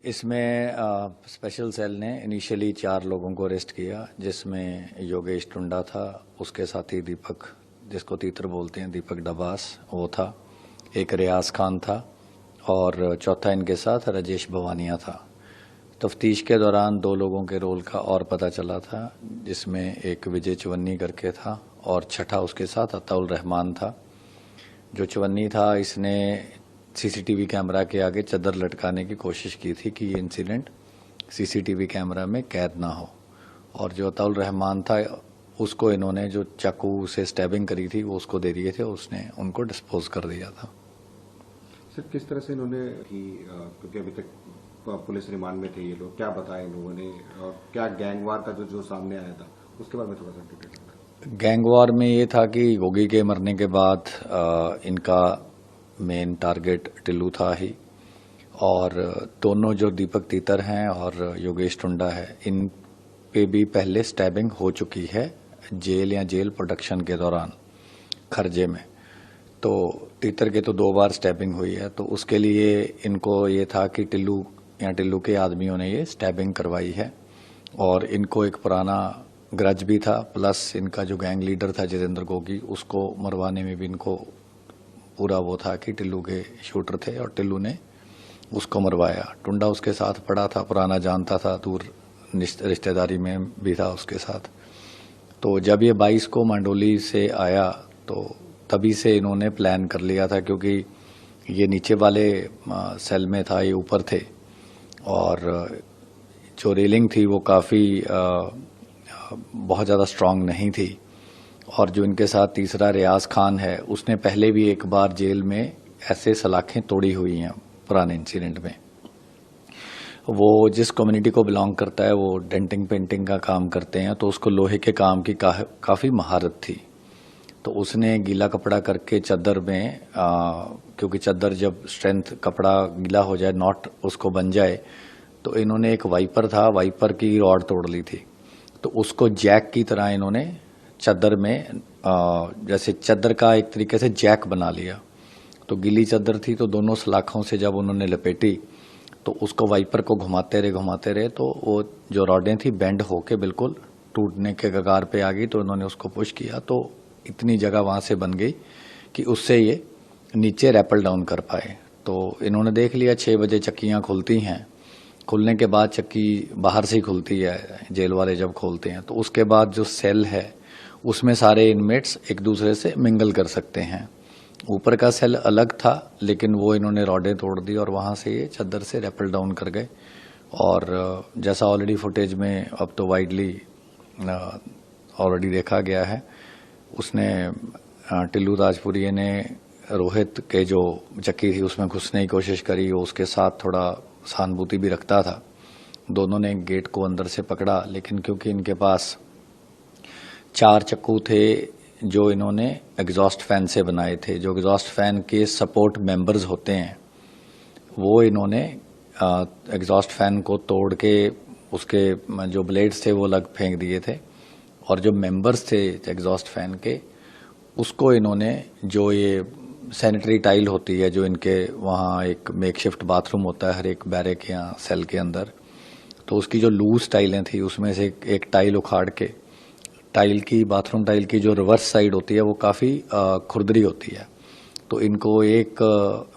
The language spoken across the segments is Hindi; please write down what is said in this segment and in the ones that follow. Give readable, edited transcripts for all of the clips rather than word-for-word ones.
इसमें स्पेशल सेल ने इनिशियली 4 लोगों को अरेस्ट किया, जिसमें योगेश टुंडा था, उसके साथी दीपक, जिसको तीतर बोलते हैं, दीपक डबास वो था, एक रियाज खान था और चौथा इनके साथ राजेश भवानिया था। तफ्तीश के दौरान 2 लोगों के रोल का और पता चला था, जिसमें एक विजय चवन्नी करके था और छठा उसके साथ अताउल रहमान था। जो चवन्नी था, इसने सीसीटीवी कैमरा के आगे चादर लटकाने की कोशिश की थी कि ये इंसिडेंट सीसीटीवी कैमरा में कैद ना हो, और जो अताउल रहमान था उसको इन्होंने जो चाकू से स्टैबिंग करी थी वो उसको दे दिए थे, उसने उनको डिस्पोज कर दिया था। सर, किस तरह से इन्होंने क्योंकि अभी तक पुलिस रिमांड में थे ये लोग, क्या बताया इन लोगों ने और क्या गैंगवार का जो सामने आया था उसके बारे में थोड़ा सा डिटेल। गैंगवार में ये था कि गोगी के मरने के बाद इनका मेन टारगेट टिल्लू था ही, और दोनों जो दीपक तीतर हैं और योगेश टुंडा है, इन पे भी पहले स्टैबिंग हो चुकी है जेल या जेल प्रोडक्शन के दौरान खर्जे में। तो तीतर के तो 2 बार स्टैबिंग हुई है, तो उसके लिए इनको ये था कि टिल्लू या टिल्लू के आदमियों ने ये स्टैबिंग करवाई है, और इनको एक पुराना ग्रज भी था, प्लस इनका जो गैंग लीडर था जितेंद्र गोगी, उसको मरवाने में भी इनको पूरा वो था कि टिल्लू के शूटर थे और टिल्लू ने उसको मरवाया। टुंडा उसके साथ पड़ा था, पुराना जानता था, दूर रिश्तेदारी में भी था उसके साथ। तो जब ये 22 को मंडोली से आया तो तभी से इन्होंने प्लान कर लिया था, क्योंकि ये नीचे वाले सेल में था, ये ऊपर थे, और जो रेलिंग थी वो काफ़ी बहुत ज़्यादा स्ट्रांग नहीं थी। और जो इनके साथ तीसरा रियाज खान है, उसने पहले भी एक बार जेल में ऐसे सलाखें तोड़ी हुई हैं पुराने इंसिडेंट में। वो जिस कम्युनिटी को बिलोंग करता है वो डेंटिंग पेंटिंग का काम करते हैं, तो उसको लोहे के काम की काफ़ी महारत थी। तो उसने गीला कपड़ा करके चादर में क्योंकि चादर जब स्ट्रेंथ कपड़ा गीला हो जाए, नॉट उसको बन जाए, तो इन्होंने एक वाइपर था, वाइपर की रॉड तोड़ ली थी, तो उसको जैक की तरह इन्होंने चादर में जैसे चादर का एक तरीके से जैक बना लिया। तो गीली चादर थी, तो दोनों सलाखों से जब उन्होंने लपेटी तो उसको वाइपर को घुमाते रहे, तो वो जो रॉडें थी बेंड होके बिल्कुल टूटने के कगार पे आ गई। तो इन्होंने उसको पुश किया, तो इतनी जगह वहां से बन गई कि उससे ये नीचे रैपल डाउन कर पाए। तो इन्होंने देख लिया 6 बजे चक्कियां खुलती हैं, खुलने के बाद चक्की बाहर से ही खुलती है जेल वाले जब खोलते हैं, तो उसके बाद जो सेल है उसमें सारे इनमेट्स एक दूसरे से मिंगल कर सकते हैं। ऊपर का सेल अलग था, लेकिन वो इन्होंने रॉडें तोड़ दी और वहां से ये चादर से रैपल डाउन कर गए। और जैसा ऑलरेडी फुटेज में अब तो वाइडली ऑलरेडी देखा गया है, उसने टिल्लू ताजपुरिये ने रोहित के जो चक्की थी उसमें घुसने की कोशिश करी, वो उसके साथ थोड़ा सहानुभूति भी रखता था। दोनों ने गेट को अंदर से पकड़ा, लेकिन क्योंकि इनके पास 4 चक्कू थे जो इन्होंने एग्जॉस्ट फैन से बनाए थे, जो एग्जॉस्ट फैन के सपोर्ट मेंबर्स होते हैं, वो इन्होंने एग्जॉस्ट फैन को तोड़ के उसके जो ब्लेड्स थे वो अलग फेंक दिए थे, और जो मेंबर्स थे एग्जॉस्ट फैन के, उसको इन्होंने जो ये सैनिटरी टाइल होती है, जो इनके वहाँ एक मेकशिफ्ट बाथरूम होता है हर एक बैरक या सेल के अंदर, तो उसकी जो लूज टाइलें थी उसमें से एक टाइल उखाड़ के, टाइल की बाथरूम टाइल की जो रिवर्स साइड होती है वो काफ़ी खुरदरी होती है, तो इनको एक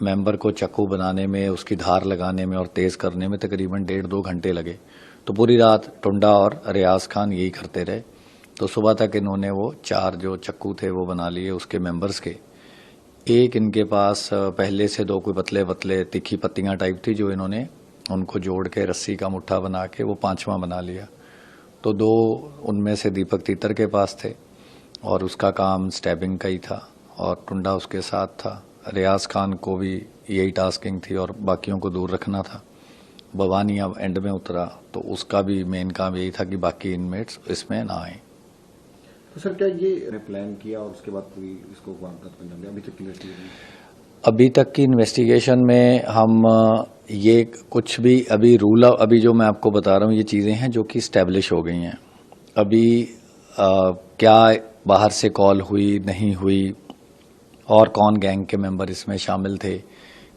मेंबर को चाकू बनाने में, उसकी धार लगाने में और तेज़ करने में तकरीबन 1.5-2 घंटे लगे। तो पूरी रात टुंडा और रियाज खान यही करते रहे। तो सुबह तक इन्होंने वो 4 जो चक्कू थे वो बना लिए उसके मेंबर्स के। एक इनके पास पहले से 2 कोई पतले पतले तीखी पत्तियां टाइप थी, जो इन्होंने उनको जोड़ के रस्सी का मुट्ठा बना के वो 5वां बना लिया। तो 2 उनमें से दीपक तीतर के पास थे और उसका काम स्टैबिंग का ही था, और टुंडा उसके साथ था। रियाज खान को भी यही टास्किंग थी और बाकियों को दूर रखना था। भवानी अब एंड में उतरा, तो उसका भी मेन काम यही था कि बाकी इनमेट्स इसमें ना आए। तो सर, क्या ये प्लान किया और उसके बाद पूरी इसको वारदात को अंजाम दिया? अभी तक की इन्वेस्टिगेशन में हम ये कुछ भी अभी रूल अभी जो मैं आपको बता रहा हूँ ये चीज़ें हैं जो कि स्टैब्लिश हो गई हैं। अभी क्या बाहर से कॉल हुई नहीं हुई, और कौन गैंग के मेंबर इसमें शामिल थे,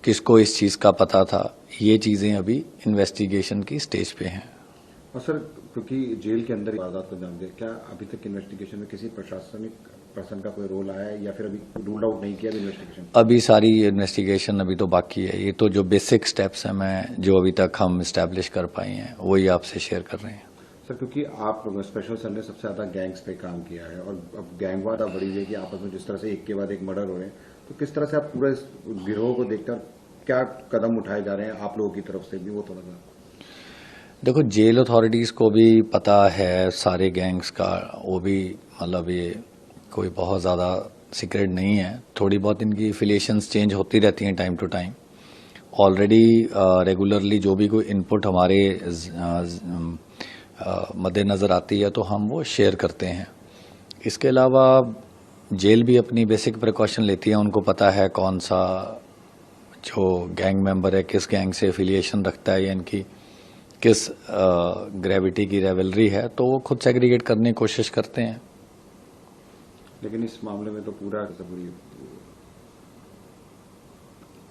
किसको इस चीज़ का पता था, ये चीज़ें अभी इन्वेस्टिगेशन की स्टेज पे हैं। और सर, क्योंकि जेल के अंदर वारदात को अंजाम दिया, क्या अभी तक इन्वेस्टिगेशन में किसी प्रशासनिक पर्सन का कोई रोल आया है या फिर अभी रूल आउट नहीं किया इन्वेस्टिगेशन? अभी सारी इन्वेस्टिगेशन अभी तो बाकी है। ये तो जो बेसिक स्टेप्स हैं मैं जो अभी तक हम इस्टेब्लिश कर पाए हैं वही आपसे शेयर कर रहे हैं। सर, क्योंकि आप स्पेशल सेल ने सबसे ज्यादा गैंग्स पे काम किया है और अब गैंगवार बढ़ी हुई है कि आपस में जिस तरह से एक के बाद एक मर्डर हो रहे हैं, तो किस तरह से आप पूरे इस गिरोह को देखकर क्या कदम उठाए जा रहे हैं आप लोगों की तरफ से भी, वो थोड़ा सा। देखो, जेल अथॉरिटीज़ को भी पता है सारे गैंग्स का, वो भी मतलब ये कोई बहुत ज़्यादा सीक्रेट नहीं है। थोड़ी बहुत इनकी एफिलिएशंस चेंज होती रहती हैं time to time. Already regularly जो भी कोई इनपुट हमारे मद्देनज़र आती है तो हम वो शेयर करते हैं। इसके अलावा जेल भी अपनी बेसिक प्रिकॉशन लेती है। उनको पता है कौन सा जो गैंग मेंबर है किस गैंग से एफिलिएशन रखता है या इनकी किस ग्रेविटी की रेवलरी है, तो वो खुद सेग्रीगेट करने की कोशिश करते हैं। लेकिन इस मामले में तो पूरा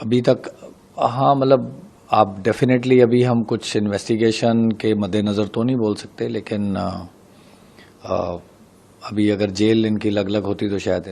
अभी तक हाँ, मतलब आप डेफिनेटली अभी हम कुछ इन्वेस्टिगेशन के मद्देनज़र तो नहीं बोल सकते, लेकिन अभी अगर जेल इनकी अलग अलग होती तो शायद